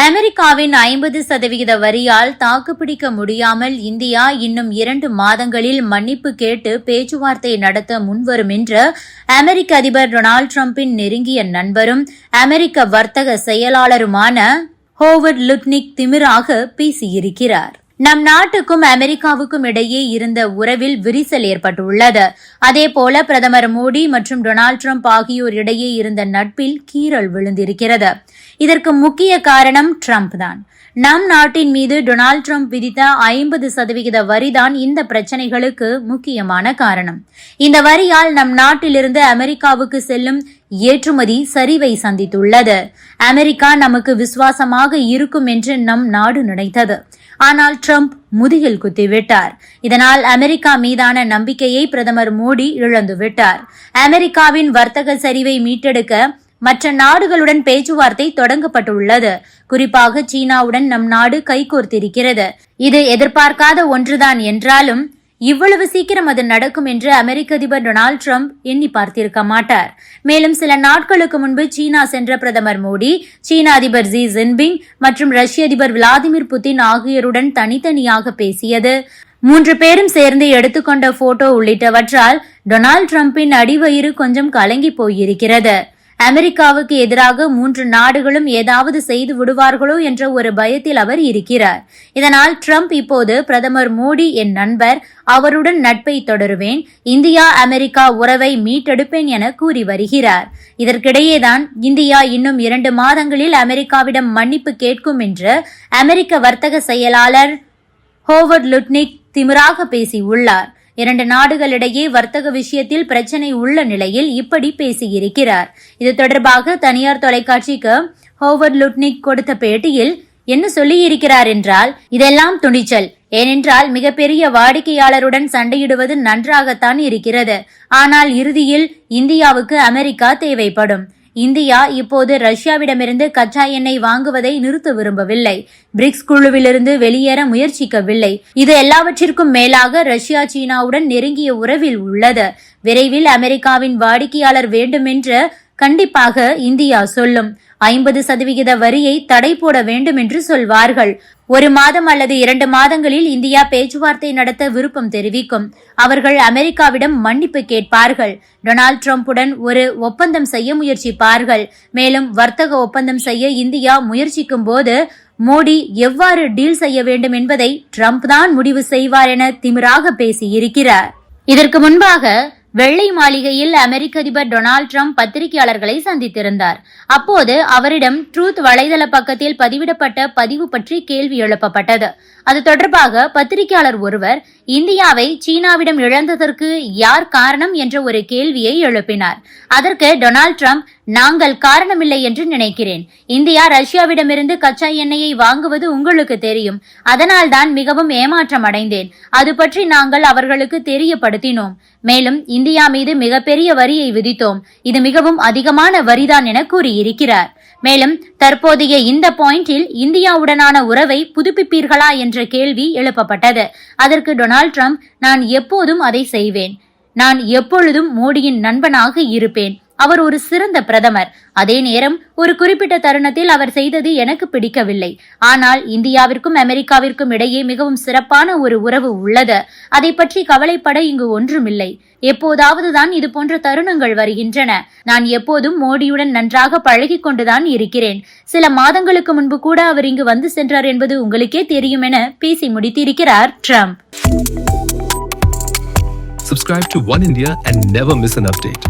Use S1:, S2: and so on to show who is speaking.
S1: அமெரிக்காவின் 50% வரியால் தாக்குப்பிடிக்க முடியாமல் இந்தியா இன்னும் 2 மாதங்களில் மன்னிப்பு கேட்டு பேச்சுவார்த்தை நடத்த முன்வரும் என்று அமெரிக்க அதிபர் டொனால்டு டிரம்பின் நெருங்கிய நண்பரும் அமெரிக்க வர்த்தக செயலாளருமான ஹோவர்ட் லுட்னிக் திமிராக பேசியிருக்கிறார். நம் நாட்டுக்கும் அமெரிக்காவுக்கும் இடையே இருந்த உறவில் விரிசல் ஏற்பட்டுள்ளது. அதேபோல பிரதமர் மோடி மற்றும் டொனால்டு டிரம்ப் ஆகியோர் இடையே இருந்த நட்பில் கீறல் விழுந்திருக்கிறது. இதற்கு முக்கிய காரணம் டிரம்ப் தான். நம் நாட்டின் மீது டொனால்டு டிரம்ப் விதித்த 50% வரிதான் இந்த பிரச்சனைகளுக்கு முக்கியமான காரணம். இந்த வரியால் நம் நாட்டிலிருந்து அமெரிக்காவுக்கு செல்லும் ஏற்றுமதி சரிவை சந்தித்துள்ளது. அமெரிக்கா நமக்கு விசுவாசமாக இருக்கும் என்று நம் நாடு நினைத்தது. ஆனால் டிரம்ப் முதுகில் குத்திவிட்டார். இதனால் அமெரிக்கா மீதான நம்பிக்கையை பிரதமர் மோடி இழந்துவிட்டார். அமெரிக்காவின் வர்த்தக சரிவை மீட்டெடுக்க மற்ற நாடுகளுடன் பேச்சுவார்த்தை தொடங்கப்பட்டுள்ளது. குறிப்பாக சீனாவுடன் நம் நாடு கைகோர்த்திருக்கிறது. இது எதிர்பார்க்காத ஒன்றுதான் என்றாலும் இவ்வளவு சீக்கிரம் அது நடக்கும் என்று அமெரிக்க அதிபர் டொனால்டு டிரம்ப் எண்ணி பார்த்திருக்க மாட்டார். மேலும் சில நாட்களுக்கு முன்பு சீனா சென்ற பிரதமர் மோடி சீன அதிபர் ஜி ஜின்பிங் மற்றும் ரஷ்ய அதிபர் விளாடிமிர் புதின் ஆகியோருடன் தனித்தனியாக பேசியது, 3 பேரும் சேர்ந்து எடுத்துக்கொண்ட போட்டோ உள்ளிட்டவற்றால் டொனால்டு டிரம்பின் அடிவயிறு கொஞ்சம் கலங்கி போயிருக்கிறது. அமெரிக்காவுக்கு எதிராக 3 நாடுகளும் ஏதாவது செய்து விடுவார்களோ என்ற ஒரு பயத்தில் அவர் இருக்கிறார். இதனால் டிரம்ப் இப்போது பிரதமர் மோடி என் நண்பர், அவருடன் நட்பை தொடருவேன், இந்தியா அமெரிக்கா உறவை மீட்டெடுப்பேன் என கூறி வருகிறார். இதற்கிடையேதான் இந்தியா இன்னும் 2 மாதங்களில் அமெரிக்காவிடம் மன்னிப்பு கேட்கும் என்று அமெரிக்க வர்த்தக செயலாளர் ஹோவர்ட் லுட்னிக் திமிராக பேசியுள்ளார். 2 நாடுகளிடையே வர்த்தக விஷயத்தில் பிரச்சனை உள்ள நிலையில் இப்படி பேசியிருக்கிறார். இது தொடர்பாக தனியார் தொலைக்காட்சிக்கு ஹோவர்ட் லுட்னிக் கொடுத்த பேட்டியில் என்ன சொல்லியிருக்கிறார் என்றால், இதெல்லாம் துணிச்சல். ஏனென்றால் மிகப்பெரிய வாடிக்கையாளருடன் சண்டையிடுவது நன்றாகத்தான் இருக்கிறது. ஆனால் இறுதியில் இந்தியாவுக்கு அமெரிக்கா தேவைப்படும். இந்தியா இப்போது ரஷ்யாவிடமிருந்து கச்சா எண்ணெய் வாங்குவதை நிறுத்த விரும்பவில்லை. பிரிக்ஸ் குழுவிலிருந்து வெளியேற முயற்சிக்கவில்லை. இது எல்லாவற்றிற்கும் மேலாக ரஷ்யா சீனாவுடன் நெருங்கிய உறவில் உள்ளது. விரைவில் அமெரிக்காவின் வாடிக்கையாளர் வேண்டுமென்று கண்டிப்பாக இந்தியா சொல்லும். 50% வரியை தடை போட வேண்டும் என்று சொல்வார்கள். 1 மாதம் அல்லது 2 மாதங்களில் இந்தியா பேச்சுவார்த்தை நடத்த விருப்பம் தெரிவிக்கும். அவர்கள் அமெரிக்காவிடம் மன்னிப்பு கேட்பார்கள். டொனால்டு டிரம்புடன் ஒரு ஒப்பந்தம் செய்ய முயற்சிப்பார்கள். மேலும் வர்த்தக ஒப்பந்தம் செய்ய இந்தியா முயற்சிக்கும் போது மோடி எவ்வாறு டீல் செய்ய வேண்டும் என்பதை டிரம்ப் தான் முடிவு செய்வார் என திமிராக பேசியிருக்கிறார். இதற்கு முன்பாக வெள்ளை மாளிகையில் அமெரிக்க அதிபர் டொனால்டு டிரம்ப் பத்திரிகையாளர்களை சந்தித்திருந்தார். அப்போது அவரிடம் ட்ரூத் வலைதள பக்கத்தில் பதிவிடப்பட்ட பதிவு பற்றி கேள்வி எழுப்பப்பட்டது. அது தொடர்பாக பத்திரிகையாளர் ஒருவர் இந்தியாவை சீனாவிடம் இழந்ததற்கு யார் காரணம் என்ற ஒரு கேள்வியை எழுப்பினார். அதற்கு டொனால்டு டிரம்ப், நாங்கள் காரணமில்லை என்று நினைக்கிறேன். இந்தியா ரஷ்யாவிடமிருந்து கச்சா எண்ணெயை வாங்குவது உங்களுக்கு தெரியும். அதனால் தான் மிகவும் ஏமாற்றம் அடைந்தேன். அது பற்றி நாங்கள் அவர்களுக்கு தெரியப்படுத்தினோம். மேலும் இந்தியா மீது மிகப்பெரிய வரியை விதித்தோம். இது மிகவும் அதிகமான வரிதான் என கூறியிருக்கிறார். மேலும் தற்போதைய இந்த பாயிண்டில் இந்தியாவுடனான உறவை புதுப்பிப்பீர்களா என்ற கேள்வி எழுப்பப்பட்டது. அதற்கு டொனால்டு டிரம்ப், நான் எப்போதும் அதை செய்வேன். நான் எப்பொழுதும் மோடியின் நண்பனாக இருப்பேன். அவர் ஒரு சிறந்த பிரதமர். அதே நேரம் ஒரு குறிப்பிட்ட தருணத்தில் அவர் செய்தது எனக்கு பிடிக்கவில்லை. ஆனால் இந்தியாவிற்கும் அமெரிக்காவிற்கும் இடையே மிகவும் சிறப்பான ஒரு உறவு உள்ளது. அதை பற்றி கவலைப்பட இங்கு ஒன்றுமில்லை. எப்போதாவது தான் இது போன்ற தருணங்கள் வருகின்றன. நான் எப்போதும் மோடியுடன் நன்றாக பழகிக் கொண்டுதான் இருக்கிறேன். சில மாதங்களுக்கு முன்பு கூட அவர் இங்கு வந்து சென்றார் என்பது உங்களுக்கே தெரியும் என பேசி முடித்திருக்கிறார் Trump.
S2: Subscribe to One India and never miss an update.